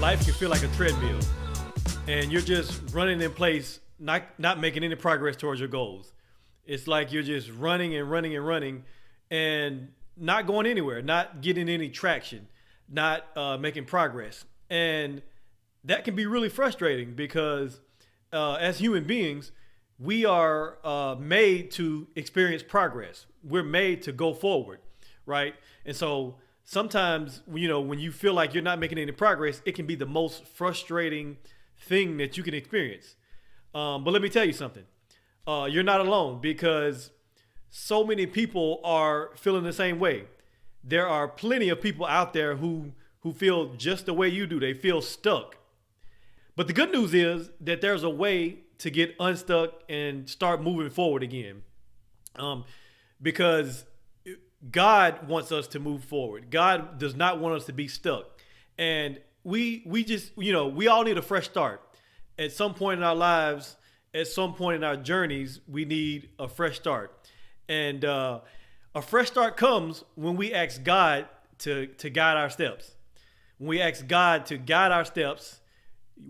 life can feel like a treadmill and you're just running in place, not making any progress towards your goals. It's like you're just running and running and running and not going anywhere, not getting any traction, not making progress. And that can be really frustrating because as human beings, we are made to experience progress. We're made to go forward, right? And so sometimes, when you feel like you're not making any progress, it can be the most frustrating thing that you can experience. But let me tell you something. You're not alone because so many people are feeling the same way. There are plenty of people out there who feel just the way you do. They feel stuck. But the good news is that there's a way to get unstuck and start moving forward again. Because God wants us to move forward. God does not want us to be stuck. And we just, we all need a fresh start. At some point in our lives, at some point in our journeys, we need a fresh start. And a fresh start comes when we ask God to guide our steps. When we ask God to guide our steps,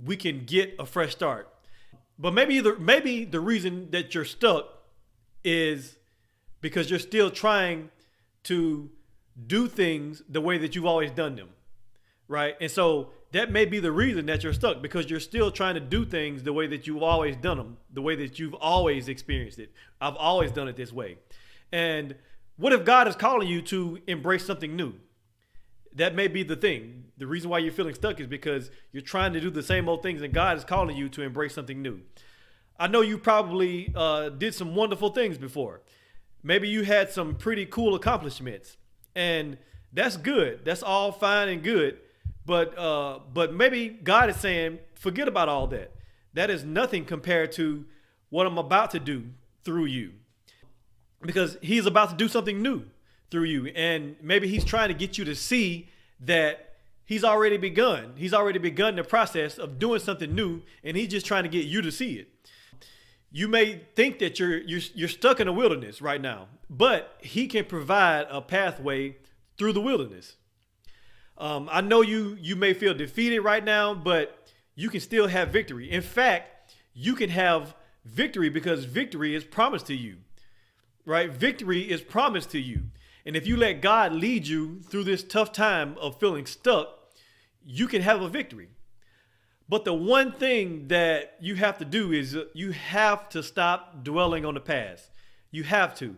we can get a fresh start. But maybe the reason that you're stuck is because you're still trying to do things the way that you've always done them, right? And so that may be the reason that you're stuck, because you're still trying to do things the way that you've always done them, the way that you've always experienced it. I've always done it this way. And what if God is calling you to embrace something new? That may be the thing. The reason why you're feeling stuck is because you're trying to do the same old things and God is calling you to embrace something new. I know you probably did some wonderful things before. Maybe you had some pretty cool accomplishments, and that's good. That's all fine and good. But maybe God is saying, forget about all that. That is nothing compared to what I'm about to do through you, because he's about to do something new through you. And maybe he's trying to get you to see that he's already begun. He's already begun the process of doing something new, and he's just trying to get you to see it. You may think that you're stuck in a wilderness right now, but he can provide a pathway through the wilderness. I know you may feel defeated right now, but you can still have victory. In fact, you can have victory because victory is promised to you, right? Victory is promised to you. And if you let God lead you through this tough time of feeling stuck, you can have a victory. But the one thing that you have to do is you have to stop dwelling on the past. You have to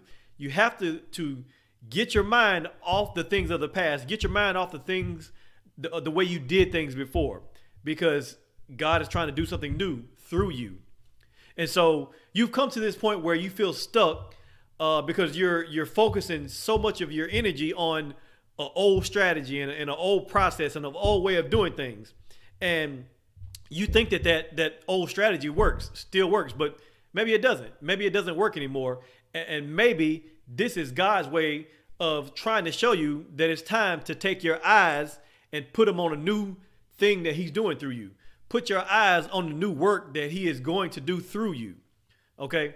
get your mind off the things of the past. Get your mind off the things, the way you did things before, because God is trying to do something new through you. And so you've come to this point where you feel stuck because you're focusing so much of your energy on an old strategy and an old process and an old way of doing things. And you think that old strategy still works, but maybe it doesn't. Maybe it doesn't work anymore. And maybe this is God's way of trying to show you that it's time to take your eyes and put them on a new thing that he's doing through you. Put your eyes on the new work that he is going to do through you. Okay?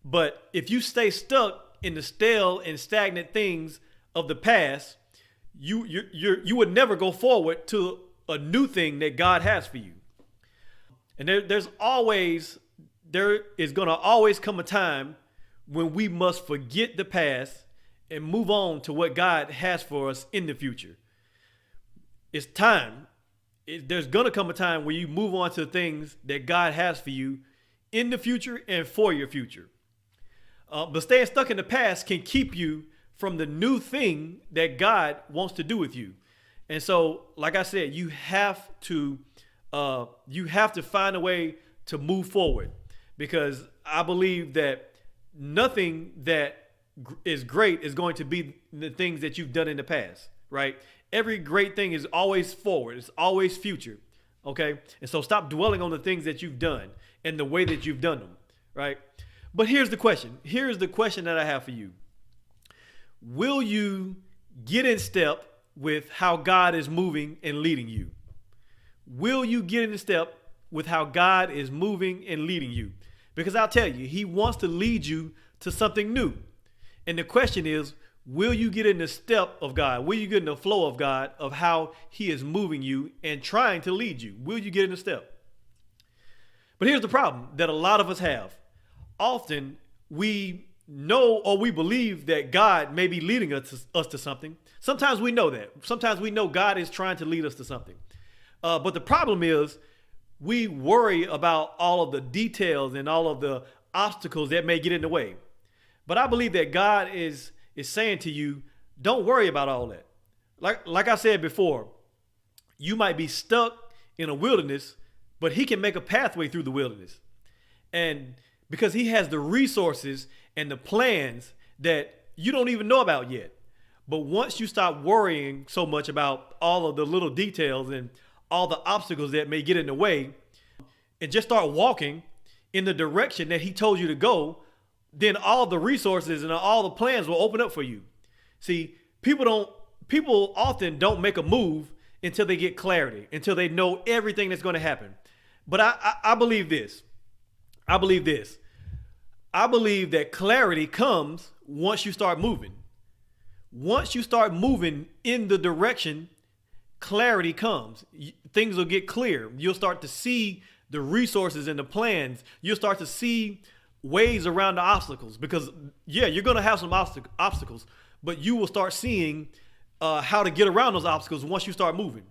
But if you stay stuck in the stale and stagnant things of the past, you would never go forward to a new thing that God has for you. And there is going to always come a time when we must forget the past and move on to what God has for us in the future. It's time. There's going to come a time where you move on to the things that God has for you in the future and for your future. But staying stuck in the past can keep you from the new thing that God wants to do with you. And so, like I said, you have to find a way to move forward, because I believe that nothing that is great is going to be the things that you've done in the past, right? Every great thing is always forward. It's always future. Okay. And so stop dwelling on the things that you've done and the way that you've done them. Right. But here's the question. Here's the question that I have for you. Will you get in step with how God is moving and leading you? Will you get in step with how God is moving and leading you? Because I'll tell you, he wants to lead you to something new. And the question is, Will you get in the step of God? Will you get in the flow of God, of how he is moving you and trying to lead you? Will you get in the step? But here's the problem that a lot of us have. Often we know or we believe that God may be leading us to something. Sometimes we know that. Sometimes we know God is trying to lead us to something. But the problem is we worry about all of the details and all of the obstacles that may get in the way. But I believe that God is saying to you, don't worry about all that. Like I said before, you might be stuck in a wilderness, but he can make a pathway through the wilderness. And because he has the resources and the plans that you don't even know about yet. But once you stop worrying so much about all of the little details and all the obstacles that may get in the way, and just start walking in the direction that he told you to go, then all the resources and all the plans will open up for you. See, people often don't make a move until they get clarity, until they know everything that's going to happen. But I believe this. I believe that clarity comes once you start moving. Once you start moving in the direction, clarity comes. Things will get clear. You'll start to see the resources and the plans. You'll start to see ways around the obstacles, because you're going to have some obstacles, but you will start seeing how to get around those obstacles once you start moving.